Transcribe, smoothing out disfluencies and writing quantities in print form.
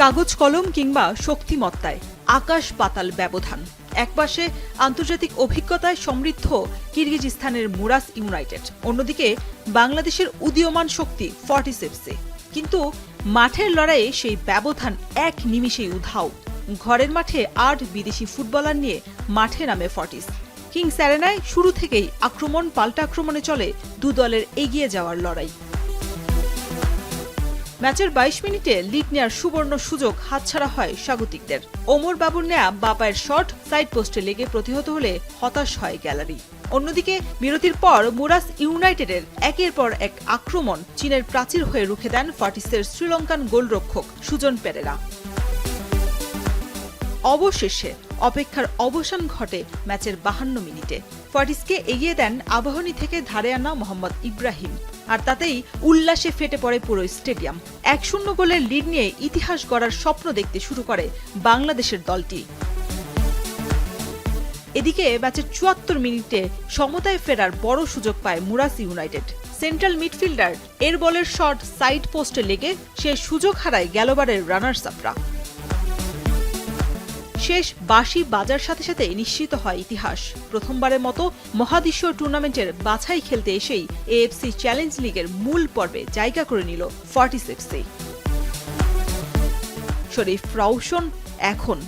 কাগজ কলম কিংবা শক্তিমত্তায় আকাশ পাতাল ব্যবধান। একপাশে আন্তর্জাতিক অভিজ্ঞতায় সমৃদ্ধ কিরগিজস্তানের মুরাস ইউনাইটেড, অন্যদিকে বাংলাদেশের উদীয়মান শক্তি ফর্টিস এফসি। কিন্তু মাঠের লড়াইয়ে সেই ব্যবধান এক নিমিষেই উধাও। ঘরের মাঠে ৮ বিদেশি ফুটবলার নিয়ে মাঠে নামে ফর্টিস। কিংস অ্যারেনায় শুরু থেকেই আক্রমণ পাল্টা আক্রমণে চলে দু দলের এগিয়ে যাওয়ার লড়াই। ম্যাচের ২২ মিনিটে লিড নেয়ার সুবর্ণ সুযোগ হাতছাড়া হয় স্বাগতিকদের। ওমর বাবুর নেয়া বাপায়ের শট সাইড পোস্টে লেগে প্রতিহত হলে হতাশ হয় গ্যালারি। অন্যদিকে বিরতির পর মুরাস ইউনাইটেডের একের পর এক আক্রমণ চীনের প্রাচীর হয়ে রুখে দেন ফর্টিসের শ্রীলঙ্কান গোলরক্ষক সুজন পেরেরা। অবশেষে অপেক্ষার অবসান ঘটে ম্যাচের ৫২ মিনিটে। ফর্টিসকে এগিয়ে দেন আবাহনী থেকে ধারে আনা মোহাম্মদ ইব্রাহিম, আর তাতেই উল্লাসে ফেটে পড়ে পুরো স্টেডিয়াম। ১-০ গোলের লিড নিয়ে ইতিহাস গড়ার স্বপ্ন দেখতে শুরু করে বাংলাদেশের দলটি। এদিকে ম্যাচের ৭৪ মিনিটে সমতায় ফেরার বড় সুযোগ পায় মুরাস ইউনাইটেড। সেন্ট্রাল মিডফিল্ডার এর বলের শট সাইড পোস্টে লেগে সে সুযোগ হারায় গেলবারের রানার্স আপরা। শেষ বাঁশি বাজার সাথে সাথে নিশ্চিত হয় ইতিহাস। প্রথমবারের মতো মহাদেশীয় টুর্নামেন্টের বাছাই খেলতে এসেই এএফসি চ্যালেঞ্জ লিগের মূল পর্বে জায়গা করে নিল ফর্টিস এফসি। শরীফ রাউশন, এখন।